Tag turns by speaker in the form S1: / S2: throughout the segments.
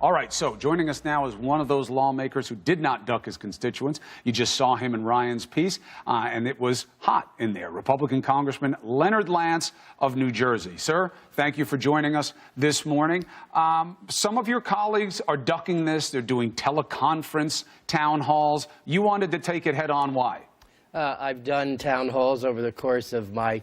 S1: All right, so joining us now is one of those lawmakers who did not duck his constituents. You just saw him in Ryan's piece, and it was hot in there. Republican Congressman Leonard Lance of New Jersey. Sir, thank you for joining us this morning. Some of your colleagues are ducking this. They're doing teleconference town halls. You wanted to take it head on. Why?
S2: I've done town halls over the course of my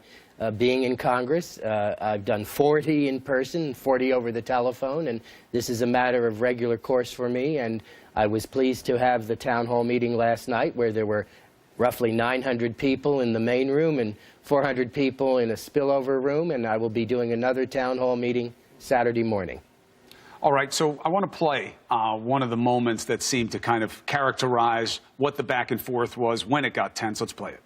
S2: being in Congress. I've done 40 in person, 40 over the telephone, and this is a matter of regular course for me. And I was pleased to have the town hall meeting last night where there were roughly 900 people in the main room and 400 people in a spillover room, and I will be doing another town hall meeting Saturday morning.
S1: All right, so I want to play one of the moments that seemed to kind of characterize what the back and forth was when it got tense. Let's play it.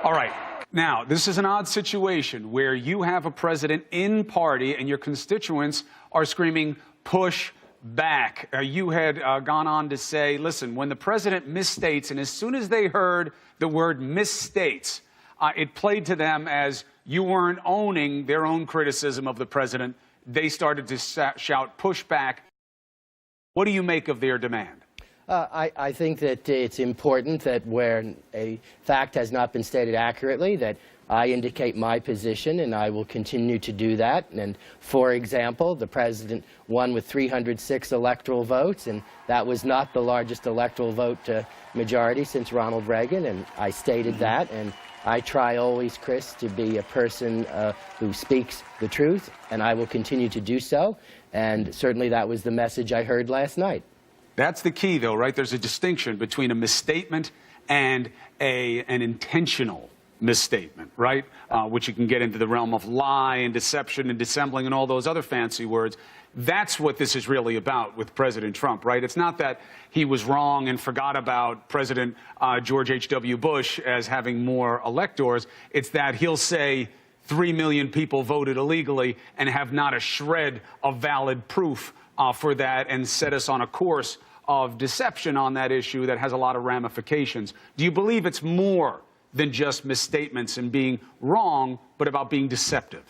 S1: All right. Now, this is an odd situation where you have a president in party and your constituents are screaming, push back. You had gone on to say, listen, when the president misstates, and as soon as they heard the word misstates, it played to them as you weren't owning their own criticism of the president. They started to shout, push back. What do you make of their demand?
S2: I think that it's important that where a fact has not been stated accurately, that I indicate my position, and I will continue to do that. And, for example, the president won with 306 electoral votes, and that was not the largest electoral vote majority since Ronald Reagan, and I stated that. And I try always, Chris, to be a person who speaks the truth, and I will continue to do so. And certainly that was the message I heard last night.
S1: That's the key, though, right? There's a distinction between a misstatement and an intentional misstatement, right? Which you can get into the realm of lie and deception and dissembling and all those other fancy words. That's what this is really about with President Trump, right? It's not that he was wrong and forgot about President George H.W. Bush as having more electors. It's that he'll say 3 million people voted illegally and have not a shred of valid proof for that, and set us on a course of deception on that issue that has a lot of ramifications. Do you believe it's more than just misstatements and being wrong, but about being deceptive?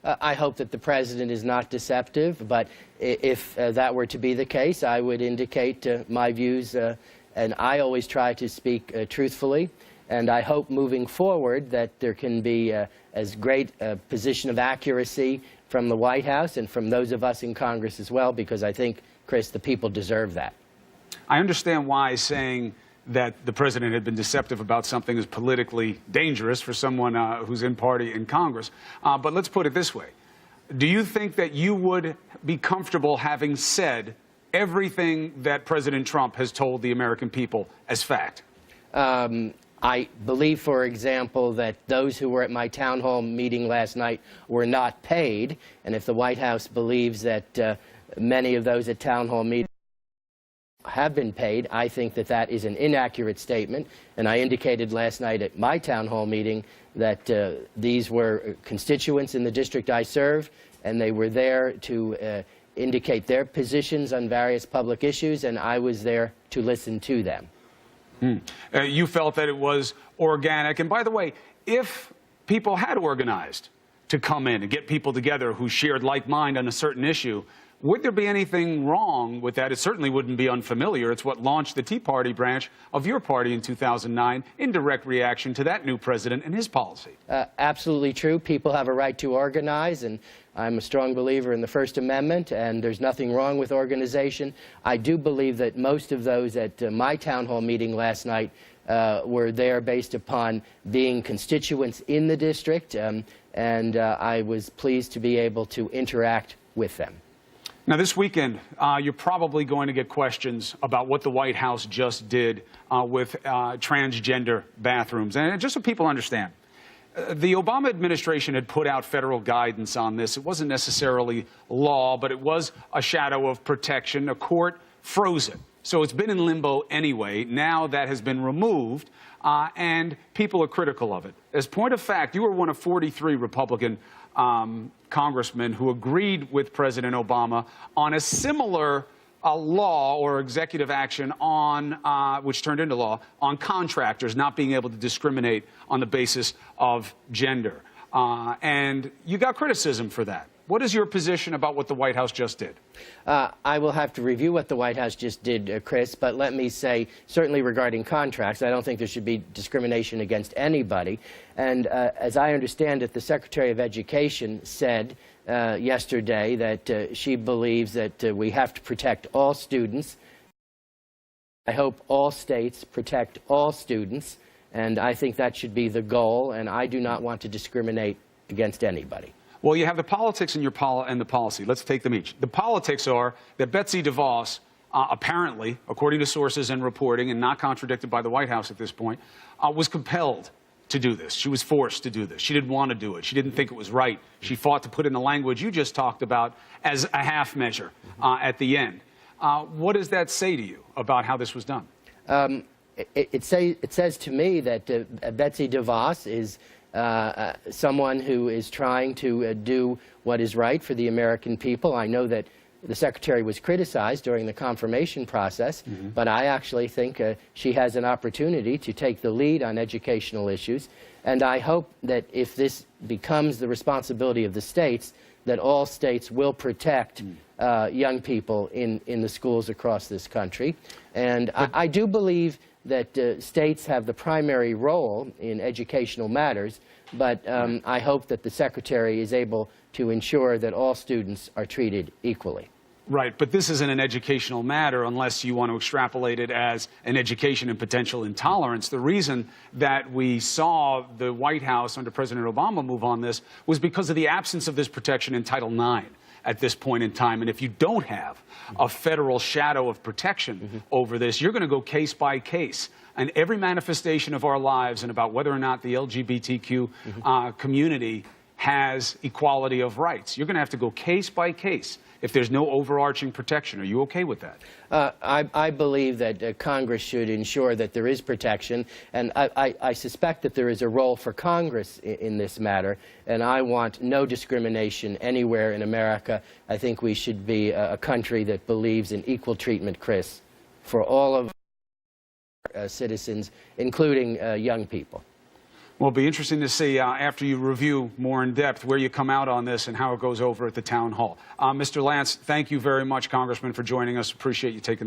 S2: I hope that the president is not deceptive, but if that were to be the case, I would indicate my views, and I always try to speak truthfully. And I hope moving forward that there can be as great a position of accuracy from the White House and from those of us in Congress as well, because I think, Chris, the people deserve that.
S1: I understand why saying that the president had been deceptive about something is politically dangerous for someone who's in party in Congress. But let's put it this way. Do you think that you would be comfortable having said everything that President Trump has told the American people as fact?
S2: I believe, for example, that those who were at my town hall meeting last night were not paid. And if the White House believes that many of those at town hall meetings have been paid, I think that that is an inaccurate statement. And I indicated last night at my town hall meeting that these were constituents in the district I serve, and they were there to indicate their positions on various public issues, and I was there to listen to them.
S1: You felt that it was organic. And by the way, if people had organized to come in and get people together who shared like mind on a certain issue, would there be anything wrong with that? It certainly wouldn't be unfamiliar. It's what launched the Tea Party branch of your party in 2009 in direct reaction to that new president and his policy.
S2: Absolutely true. People have a right to organize, and I'm a strong believer in the First Amendment, and there's nothing wrong with organization. I do believe that most of those at my town hall meeting last night were there based upon being constituents in the district, and I was pleased to be able to interact with them.
S1: Now, this weekend, you're probably going to get questions about what the White House just did with transgender bathrooms. And just so people understand, the Obama administration had put out federal guidance on this. It wasn't necessarily law, but it was a shadow of protection. A court froze it. So it's been in limbo anyway. Now that has been removed, and people are critical of it. As point of fact, you were one of 43 Republican congressmen who agreed with President Obama on a similar a law or executive action on, which turned into law, on contractors not being able to discriminate on the basis of gender. And you got criticism for that. What is your position about what the White House just did?
S2: I will have to review what the White House just did, Chris, but let me say, certainly regarding contracts, I don't think there should be discrimination against anybody. And as I understand it, the Secretary of Education said yesterday that she believes that we have to protect all students. I hope all states protect all students, and I think that should be the goal, and I do not want to discriminate against anybody.
S1: Well, you have the politics and the policy. Let's take them each. The politics are that Betsy DeVos, apparently, according to sources and reporting, and not contradicted by the White House at this point, was compelled to do this. She was forced to do this. She didn't want to do it. She didn't think it was right. She fought to put in the language you just talked about as a half measure at the end. What does that say to you about how this was done?
S2: It says to me that Betsy DeVos is someone who is trying to do what is right for the American people. I know that the Secretary was criticized during the confirmation process, but I actually think she has an opportunity to take the lead on educational issues. And I hope that if this becomes the responsibility of the states, that all states will protect young people in the schools across this country. And I do believe that states have the primary role in educational matters, but I hope that the Secretary is able to ensure that all students are treated equally.
S1: Right, but this isn't an educational matter unless you want to extrapolate it as an education and potential intolerance. The reason that we saw the White House under President Obama move on this was because of the absence of this protection in Title IX at this point in time. And if you don't have a federal shadow of protection over this, you're going to go case by case. And every manifestation of our lives and about whether or not the LGBTQ community has equality of rights, you're going to have to go case by case if there's no overarching protection. Are you okay with that?
S2: I believe that Congress should ensure that there is protection, and I suspect that there is a role for Congress in this matter, and I want no discrimination anywhere in America. I think we should be a country that believes in equal treatment, Chris, for all of our citizens, including young people.
S1: Well, it'll be interesting to see after you review more in depth where you come out on this and how it goes over at the town hall. Mr. Lance, thank you very much, Congressman, for joining us. Appreciate you taking